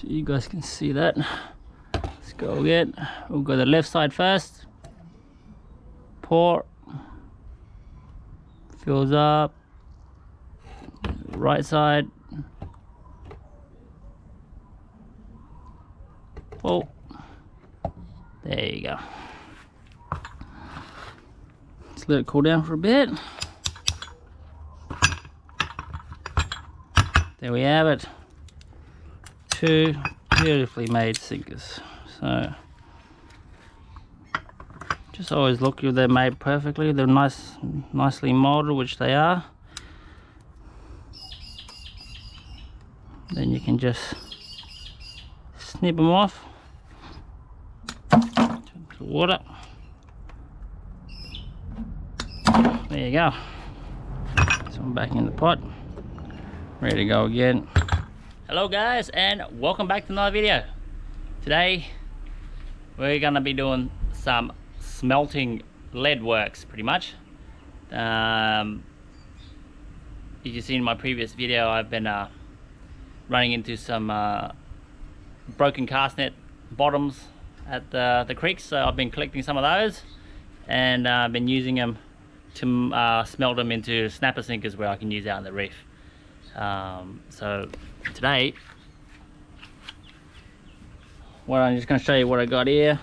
so you guys can see that. Let's go again. We'll go the left side first. Pour. Fills up. Right side. Pull. There you go. Let's let it cool down for a bit. There we have it. Two beautifully made sinkers. So just always look if they're made perfectly. They're nicely molded, which they are. Then you can just snip them off. Water. There you go. So I'm back in the pot, ready to go again. Hello guys, and welcome back to another video. Today we're gonna be doing some smelting lead works, pretty much. As you see in my previous video, I've been running into some broken cast net bottoms at the creeks, so I've been collecting some of those, and I've been using them to smelt them into snapper sinkers where I can use out in the reef. So today, I'm just going to show you what I got here.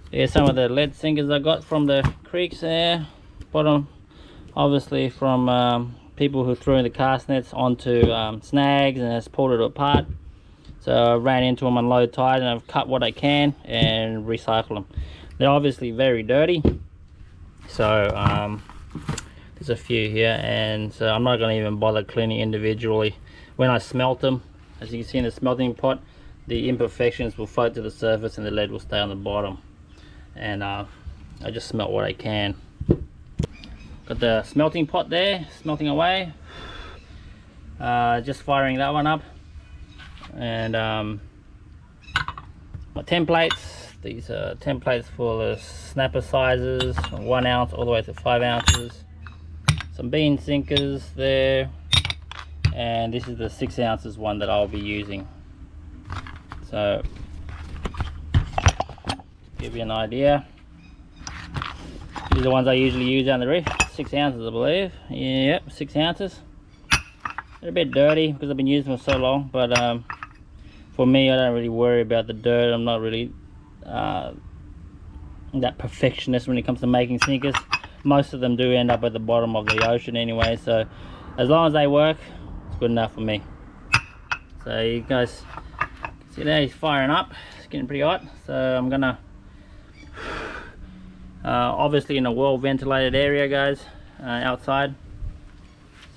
Here's some of the lead sinkers I got from the creeks there. Bottom, obviously from people who threw in the cast nets onto snags and has pulled it apart. So I ran into them on low tide and I've cut what I can and recycle them. They're obviously very dirty, so there's a few here, and so I'm not going to even bother cleaning individually. When I smelt them, as you can see in the smelting pot, the imperfections will float to the surface and the lead will stay on the bottom. And I just smelt what I can. Got the smelting pot there, smelting away. Just firing that one up. And my templates, these are templates for the snapper sizes, 1 ounce all the way to 5 ounces. Some bean sinkers there, and this is the 6 ounces one that I'll be using. So give you an idea, these are the ones I usually use down the reef. 6 ounces I believe. Yep, 6 ounces. They're a bit dirty because I've been using them for so long, but for me, I don't really worry about the dirt. I'm not really that perfectionist when it comes to making sinkers. Most of them do end up at the bottom of the ocean anyway, so as long as they work, it's good enough for me. So you guys see there, he's firing up. It's getting pretty hot, so I'm gonna obviously in a well ventilated area, guys, outside.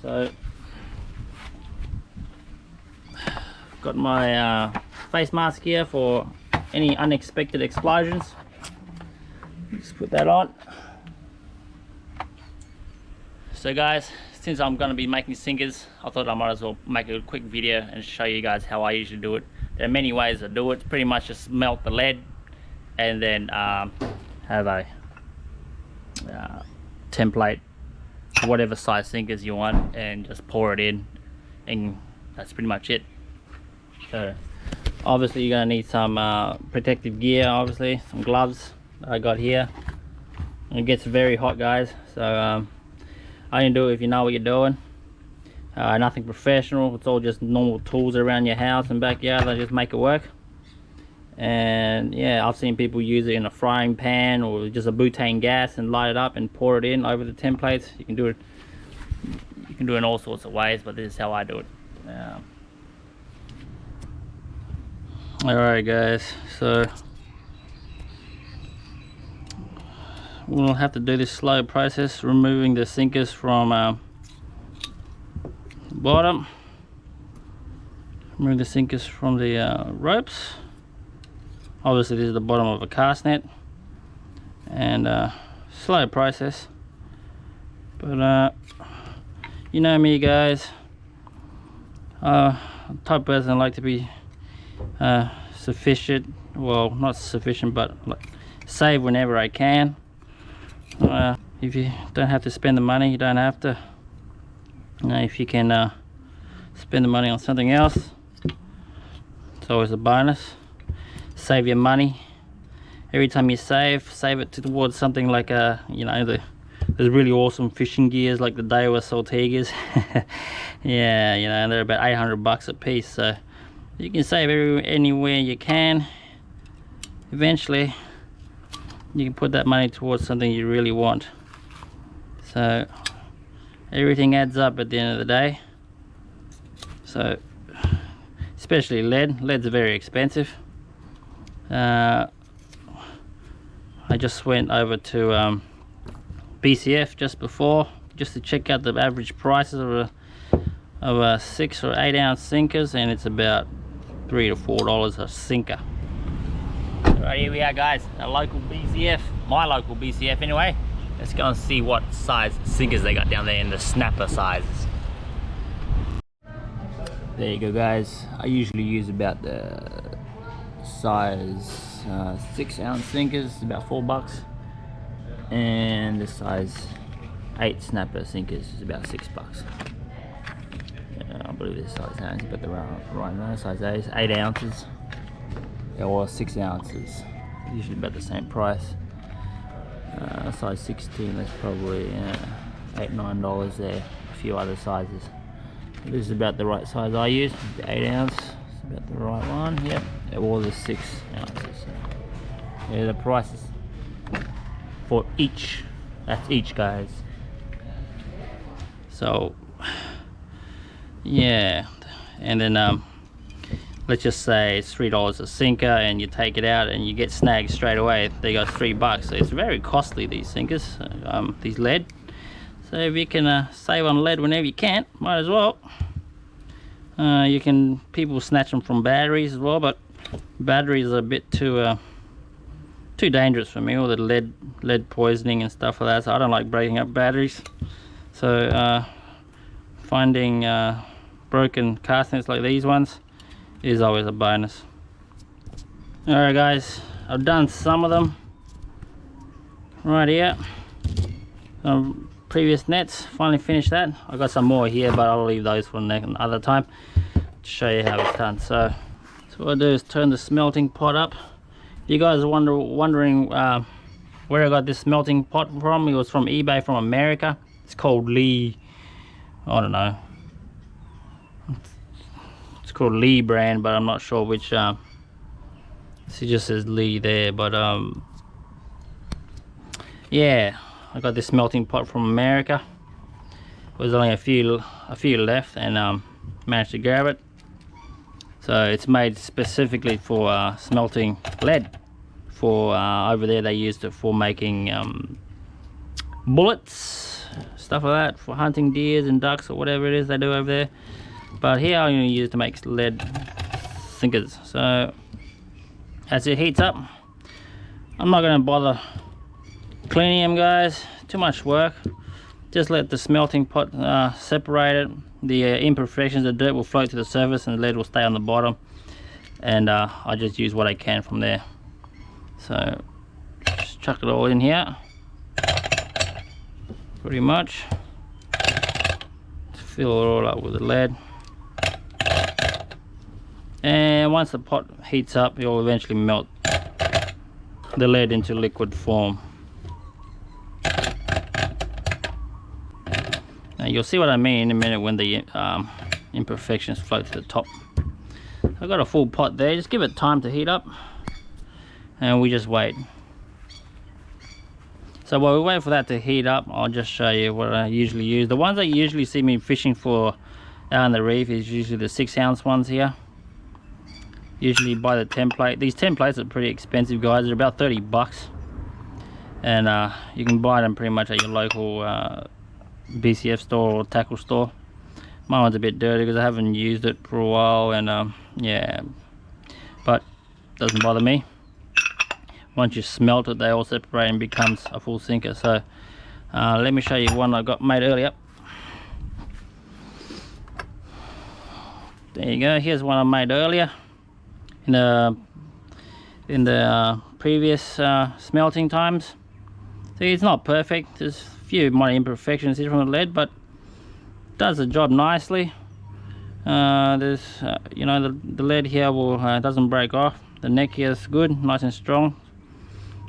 So got my face mask here for any unexpected explosions. Just put that on. So guys, since I'm going to be making sinkers, I thought I might as well make a quick video and show you guys how I usually do it. There are many ways to do it. It's pretty much just melt the lead and then have a template, whatever size sinkers you want, and just pour it in, and that's pretty much it. So obviously you're going to need some protective gear, obviously some gloves that I got here. It gets very hot, guys, so I can do it if you know what you're doing. Nothing professional, it's all just normal tools around your house and backyard that just make it work. And yeah, I've seen people use it in a frying pan or just a butane gas and light it up and pour it in over the templates. You can do it in all sorts of ways, but this is how I do it. Alright guys, so we'll have to do this slow process, removing the sinkers from the bottom, remove the sinkers from the ropes. Obviously this is the bottom of a cast net, and slow process, but you know me guys, type of person I like to be sufficient, well not sufficient, but like, save whenever I can. If you don't have to spend the money, you don't have to. If you can spend the money on something else, It's always a bonus. Save your money. Every time you save it towards something like you know, there's really awesome fishing gears like the Daiwa Saltigas. Yeah, you know, and they're about 800 bucks a piece, so you can save anywhere you can. Eventually you can put that money towards something you really want. So everything adds up at the end of the day. So especially lead's very expensive. I just went over to BCF just before, just to check out the average prices of a 6 or 8 ounce sinkers, and it's about $3 to $4 a sinker. Right, here we are guys, a local BCF, my local BCF anyway. Let's go and see what size sinkers they got down there in the snapper sizes. There you go guys, I usually use about the size 6 ounce sinkers, about $4, and the size 8 snapper sinkers is about $6. I believe this size is about the right now, size 8 ounces or 6 ounces, usually about the same price. Size 16, that's probably $8-9 there. A few other sizes. This is about the right size I use, the 8 ounce. It's about the right one. Yep, all the 6 ounces. Yeah, the prices for each. That's each, guys. So yeah, and then let's just say it's $3 a sinker, and you take it out and you get snagged straight away. They got $3, so it's very costly, these sinkers, these lead. So if you can save on lead whenever you can, might as well. People snatch them from batteries as well, but batteries are a bit too dangerous for me, all the lead poisoning and stuff like that, so I don't like breaking up batteries. So finding broken cast nets like these ones is always a bonus. Alright guys, I've done some of them right here. Previous nets, finally finished that. I've got some more here, but I'll leave those for another time to show you how it's done. So what I do is turn the smelting pot up. You guys are wondering where I got this smelting pot from. It was from eBay from America. It's called Lee, I don't know, it's called Lee brand, but I'm not sure which. It just says Lee there, but yeah, I got this smelting pot from America. There's only a few left, and managed to grab it. So it's made specifically for smelting lead. For over there they used it for making bullets, stuff like that, for hunting deers and ducks or whatever it is they do over there. But here I only use to make lead sinkers. So as it heats up, I'm not going to bother cleaning them, guys. Too much work. Just let the smelting pot separate it. The imperfections, the dirt will float to the surface, and the lead will stay on the bottom. And I just use what I can from there. So just chuck it all in here, pretty much. Fill it all up with the lead. And once the pot heats up, you'll eventually melt the lead into liquid form. Now you'll see what I mean in a minute when the imperfections float to the top. I've got a full pot there. Just give it time to heat up, and we just wait. So while we wait for that to heat up, I'll just show you what I usually use. The ones that you usually see me fishing for out on the reef is usually the 6 ounce ones here. Usually buy the template. These templates are pretty expensive, guys. They're about $30, and you can buy them pretty much at your local BCF store or tackle store. My one's a bit dirty because I haven't used it for a while, and yeah, but doesn't bother me. Once you smelt it, they all separate and becomes a full sinker. So let me show you one I got made earlier. There you go. Here's one I made earlier in the previous smelting times. See, it's not perfect. There's a few minor imperfections here from the lead, but does the job nicely. There's you know, the lead here will doesn't break off. The neck here is good, nice and strong,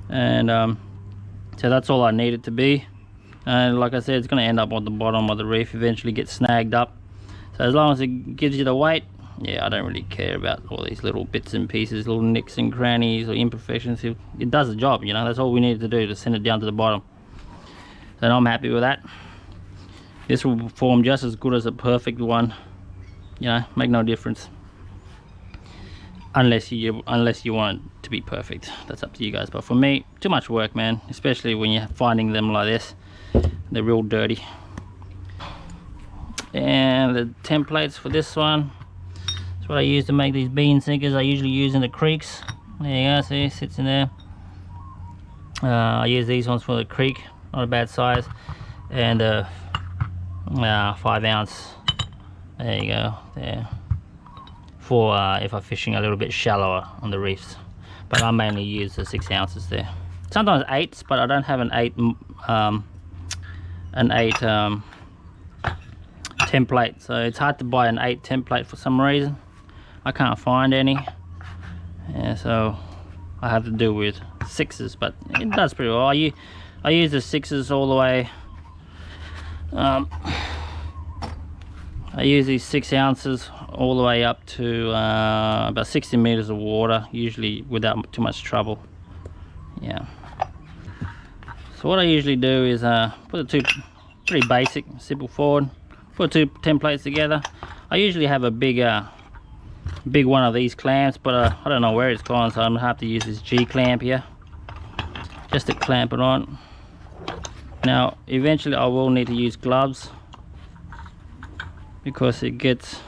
and so that's all I need it to be. And like I said, it's going to end up on the bottom of the reef, eventually get snagged up. So as long as it gives you the weight, yeah, I don't really care about all these little bits and pieces, little nicks and crannies or imperfections. It does the job, you know. That's all we need to do, to send it down to the bottom. So I'm happy with that. This will perform just as good as a perfect one, you know, make no difference. Unless you want it to be perfect. That's up to you guys. But for me, too much work, man, especially when you're finding them like this. They're real dirty. And the templates for this one, that's what I use to make these bean sinkers. I usually use in the creeks. There you go, see, it sits in there. I use these ones for the creek, not a bad size. And 5 ounce, there you go, there, for if I'm fishing a little bit shallower on the reefs. But I mainly use the 6 ounces there. Sometimes 8s, but I don't have an 8 template, so it's hard to buy an 8 template for some reason. I can't find any, yeah, so I have to do with 6s, but it does pretty well. I use the 6s all the way. I use these 6 ounces all the way up to about 60 meters of water, usually without too much trouble. Yeah. So what I usually do is put the two, pretty basic, simple forward, put 2 templates together. I usually have a big one of these clamps, but I don't know where it's gone, so I'm gonna have to use this G clamp here just to clamp it on. Now eventually I will need to use gloves because it gets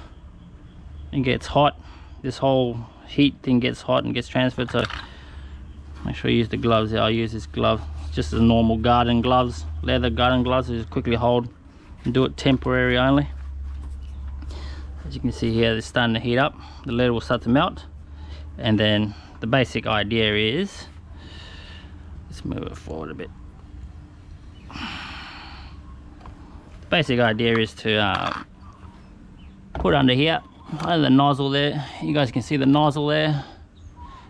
hot. This whole heat thing gets hot and gets transferred, so make sure you use the gloves. I'll use this glove, just the normal garden gloves, leather garden gloves. So just quickly hold and do it temporary only. As you can see here, it's starting to heat up, the lead will start to melt, and then the basic idea is, let's move it forward a bit. The basic idea is to put under here, under the nozzle there. You guys can see the nozzle there,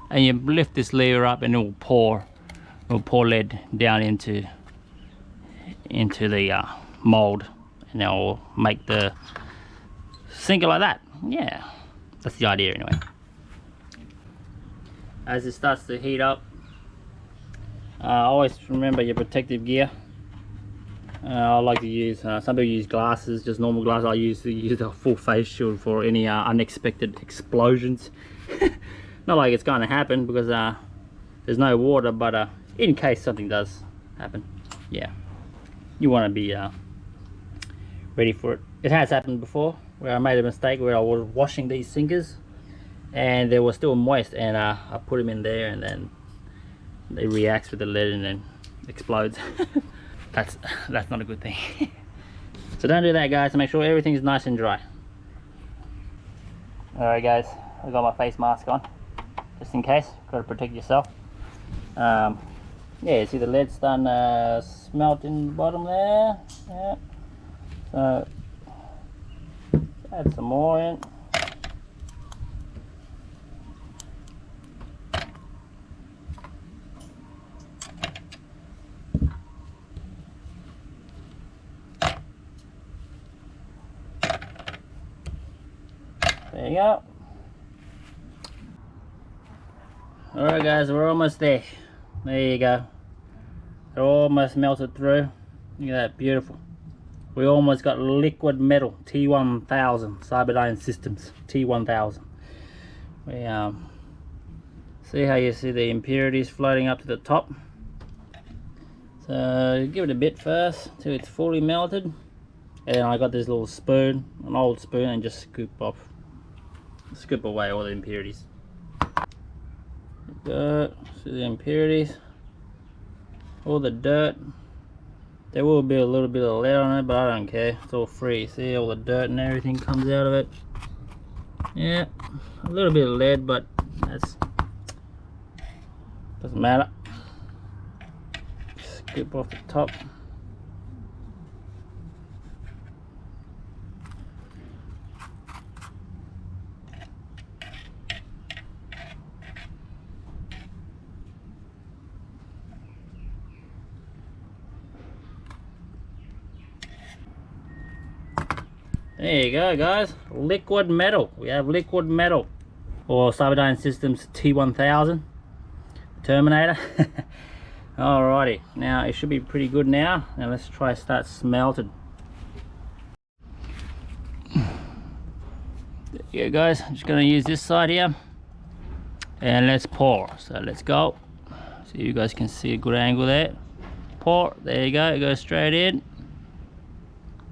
and you lift this lever up and it will pour lead down into the mold, and it will make the sinker like that. Yeah, that's the idea anyway. As it starts to heat up, always remember your protective gear. I like to use, some people use glasses, just normal glasses. I use a full face shield for any unexpected explosions. Not like it's going to happen because there's no water, but in case something does happen, yeah, you want to be ready for it. It has happened before where I made a mistake where I was washing these sinkers and they were still moist, and I put them in there, and then they reacts with the lead and then explodes. That's not a good thing. So don't do that, guys. Make sure everything is nice and dry. Alright guys, I got my face mask on just in case. Got to protect yourself. Yeah, see the lead starting to smelt in the bottom there. Yeah. So add some more in. There you go. Alright guys, we're almost there. There you go. It almost melted through. Look at that, beautiful. We almost got liquid metal, T1000, Cyberdyne Systems, T1000. We see how you see the impurities floating up to the top. So give it a bit first till it's fully melted. And then I got this little spoon, an old spoon, and just scoop away all the impurities. Good. See the impurities, all the dirt. There will be a little bit of lead on it, but I don't care. It's all free. See, all the dirt and everything comes out of it. Yeah, a little bit of lead, but that's doesn't matter. Scoop off the top. There you go, guys. Liquid metal. We have liquid metal. Or Cyberdyne Systems T1000 Terminator. Alrighty, now it should be pretty good now. Now let's try start smelting. There you go, guys. I'm just going to use this side here. And let's pour. So let's go. So you guys can see a good angle there. Pour. There you go. It goes straight in.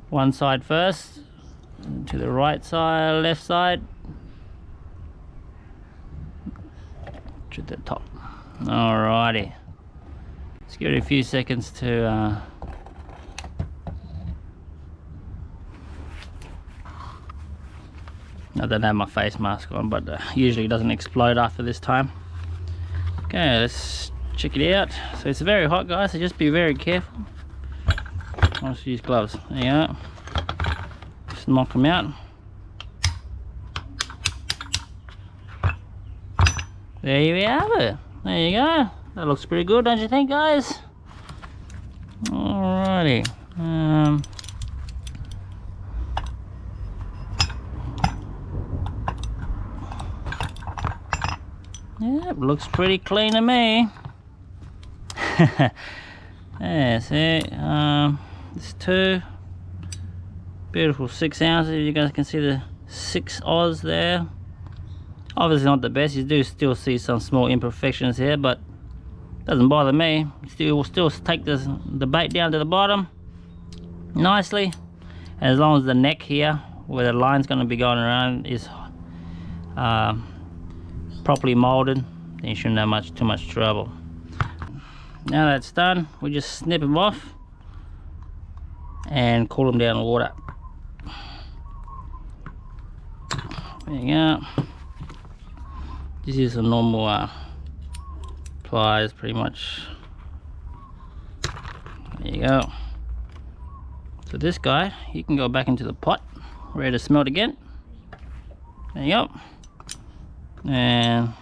One side first. To the right side, left side. To the top. Alrighty. Let's give it a few seconds to I don't have my face mask on, but usually it doesn't explode after this time. Okay, let's check it out. So it's very hot, guys, so just be very careful. Let's use gloves. There you go. Just knock them out. There you have it. There you go. That looks pretty good, don't you think, guys? Alrighty. Yep, looks pretty clean to me. Yeah, see, it's 2 beautiful 6 ounces. You guys can see the 6 Oz there. Obviously not the best. You do still see some small imperfections here, but doesn't bother me. We'll still take the bait down to the bottom nicely, as long as the neck here where the line's going to be going around is properly molded, then you shouldn't have too much trouble. Now that's done, we just snip them off and cool them down in water. There you go. Just use some normal pliers, pretty much. There you go. So this guy, he can go back into the pot, ready to smelt again. There you go. And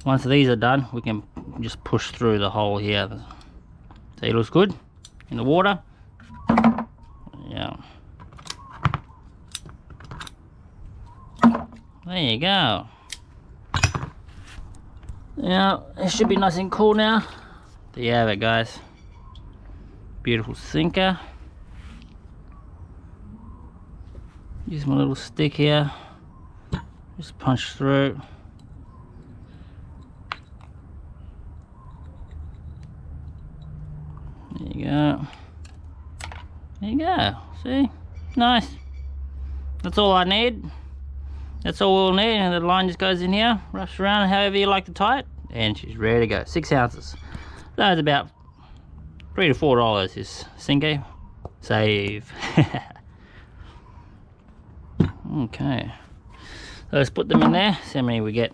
once these are done, we can just push through the hole here. So it looks good in the water. Yeah. There you go. Now it should be nice and cool now. There you have it, guys. Beautiful sinker. Use my little stick here. Just punch through. There you go. There you go. See? Nice. That's all I need. That's all we'll need, and the line just goes in here, wraps around however you like to tie it, and she's ready to go. 6 ounces. That's about $3 to $4 is sinker. Save. Okay. So let's put them in there, see how many we get.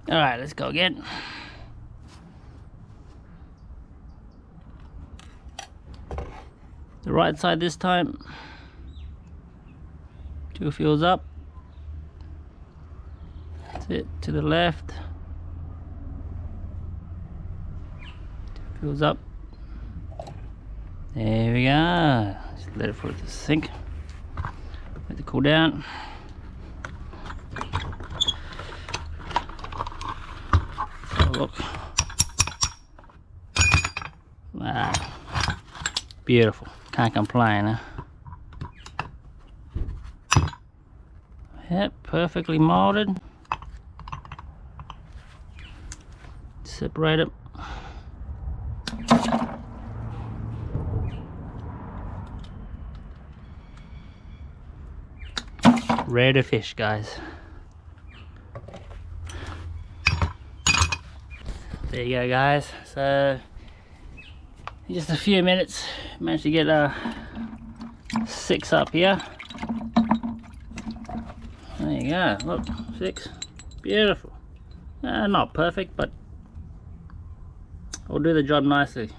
Alright, let's go again. The right side this time. 2 fills up. That's it, to the left. 2 fills up. There we go. Just let it for it to sink. Let it cool down. Look. Wow. Beautiful. Can't complain, huh? Yep, perfectly molded. Separate it. Ready to fish, guys. There you go, guys. So in just a few minutes managed to get 6 up here. There you go, look, 6. Beautiful. Not perfect, but will do the job nicely.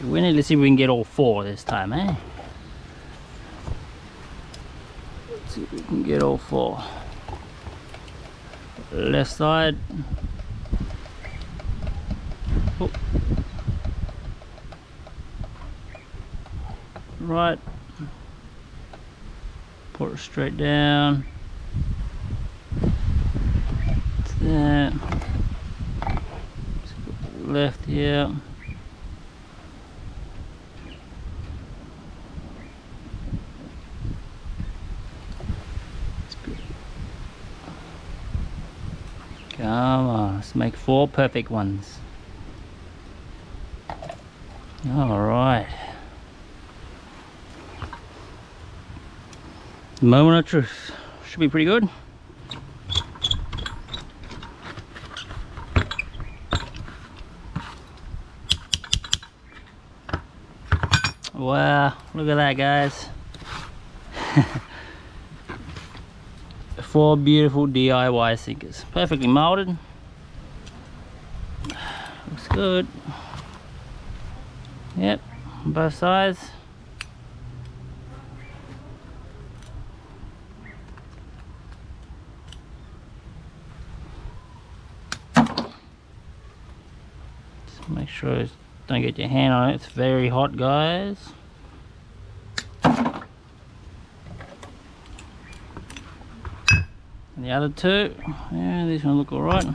We need to see if we can get all 4 this time, eh? Let's see if we can get all four. Left side. Oh. Right. Put it straight down. That's that. Left here. Come on, let's make 4 perfect ones. Alright. Moment of truth. Should be pretty good. Wow, look at that, guys. 4 beautiful DIY sinkers. Perfectly molded. Looks good. Yep, on both sides. Just make sure you don't get your hand on it. It's very hot, guys. And the other 2, yeah, these one look alright.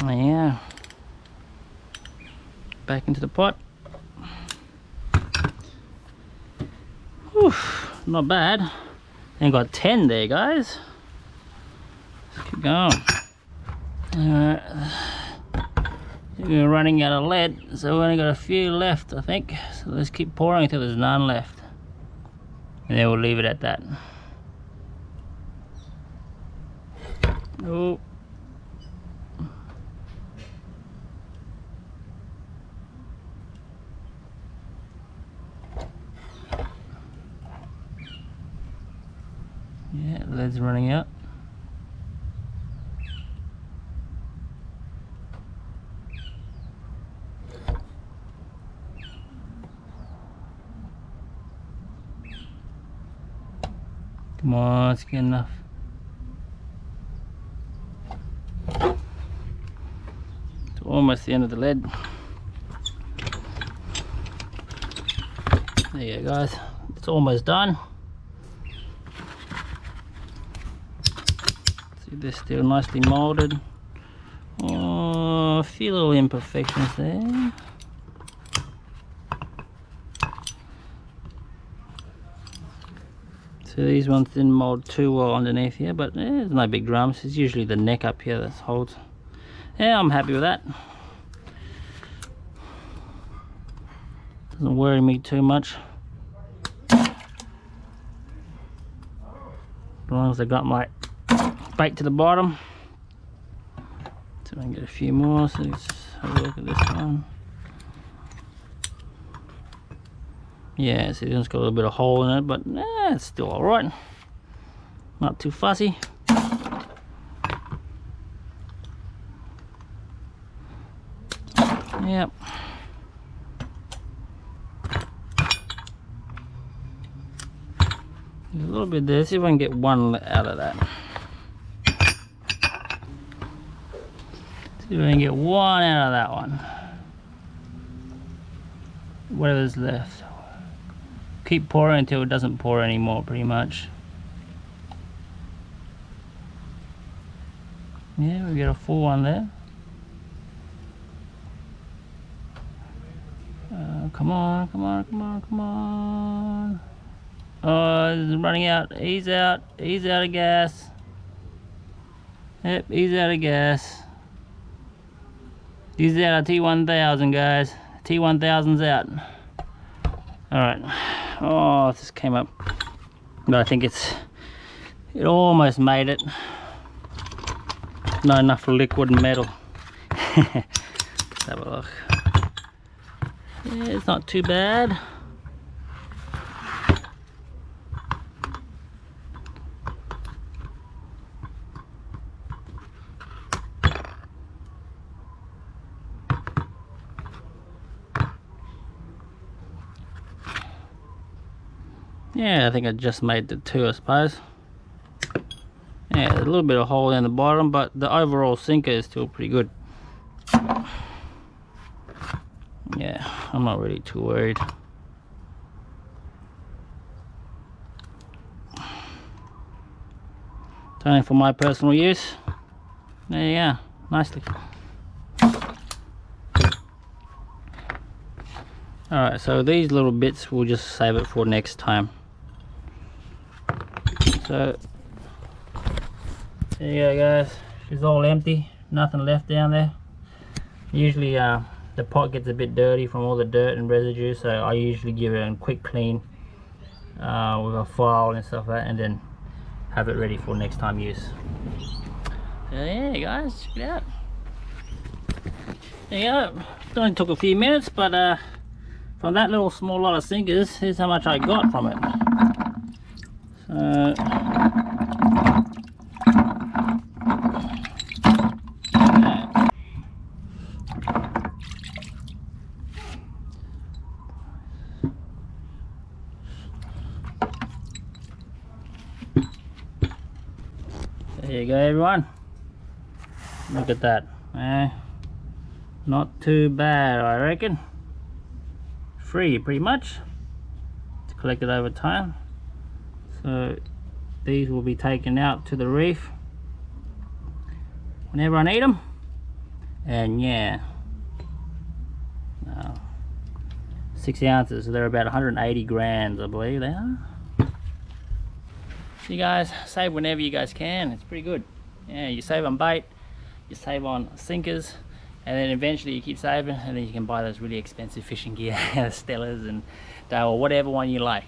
Yeah, back into the pot. Whew, not bad. And got 10 there, guys. Let's keep going. Alright, we're running out of lead, so we've only got a few left, I think. So let's keep pouring until there's none left, and then we'll leave it at that. Oh. Yeah, lead's running out. Come on, it's good enough. It's almost the end of the lead. There you go, guys. It's almost done. They're still nicely molded. Oh, a few little imperfections there. So these ones didn't mold too well underneath here, but there's no big dramas. It's usually the neck up here that holds. Yeah, I'm happy with that. Doesn't worry me too much. As long as I got my bait to the bottom. So I can get a few more. So let's have a look at this one. Yeah, so this one's got a little bit of hole in it, but it's still alright. Not too fussy. Yep. There's a little bit there. See if I can get one out of that. See if I can get one out of that one. Whatever's left. Keep pouring until it doesn't pour anymore, pretty much. Yeah, we get a full one there. Come on, come on, come on, come on. Oh, it's running out. He's out. He's out of gas. Yep, he's out of gas. He's out of T1000, guys. T1000's out. Alright. Oh, this came up. But I think it almost made it. Not enough liquid metal. Let's have a look. Yeah, it's not too bad. Yeah, I think I just made the 2, I suppose. Yeah, a little bit of hole in the bottom, but the overall sinker is still pretty good. Yeah, I'm not really too worried. It's only for my personal use. There you go, nicely. Alright, so these little bits we'll just save it for next time. So there you go, guys. She's all empty, nothing left down there. Usually the pot gets a bit dirty from all the dirt and residue, so I usually give it a quick clean with a file and stuff like that, and then have it ready for next time use. So yeah, guys, check it out. There you go. It only took a few minutes, but from that little small lot of sinkers, here's how much I got from it. So there you go, everyone. Look at that. Not too bad, I reckon. Free, pretty much. It's collected over time. So these will be taken out to the reef whenever I need them. And yeah, 6 ounces. So they're about 180 grams, I believe they are. So you guys save whenever you guys can. It's pretty good. Yeah, you save on bait, you save on sinkers, and then eventually you keep saving, and then you can buy those really expensive fishing gear, Stellas and Dale, or whatever one you like.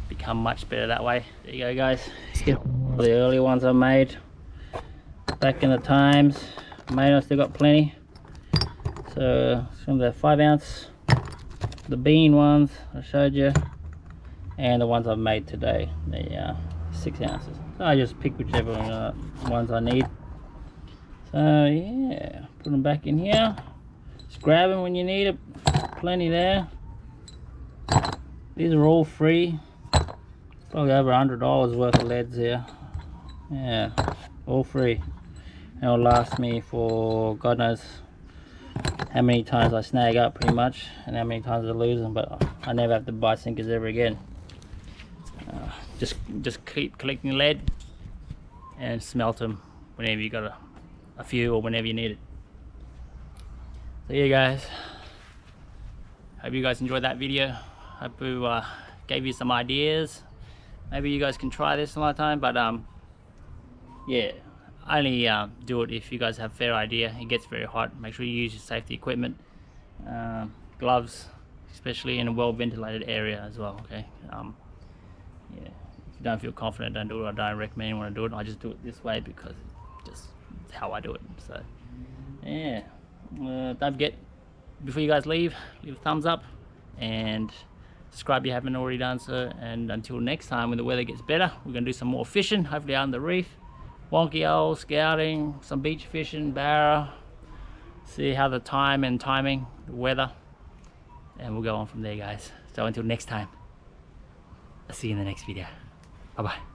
Become much better that way. There you go, guys. The early ones I made back in the times. I still got plenty. So some of the 5 ounce, the bean ones I showed you, and the ones I've made today. They are 6 ounces. So I just pick whichever ones I need. So yeah, put them back in here. Just grab them when you need it. Plenty there. These are all free. Probably over $100 worth of leads here. Yeah, all free. It'll last me for God knows how many times I snag up, pretty much, and how many times I lose them, but I never have to buy sinkers ever again. Just keep collecting lead and smelt them whenever you got a few, or whenever you need it. So yeah, guys, hope you guys enjoyed that video. Hope we gave you some ideas. Maybe you guys can try this another time, but yeah, only do it if you guys have a fair idea. It gets very hot. Make sure you use your safety equipment, gloves, especially in a well ventilated area as well. Okay. Yeah, if you don't feel confident, don't do it. I don't recommend anyone to do it. I just do it this way because it's how I do it. So yeah, don't forget, before you guys leave a thumbs up and subscribe if you haven't already done so. And until next time, when the weather gets better, we're gonna do some more fishing, hopefully out on the reef, wonky old scouting, some beach fishing, barra, see how the timing, the weather, and we'll go on from there, guys. So until next time, I'll see you in the next video. Bye bye.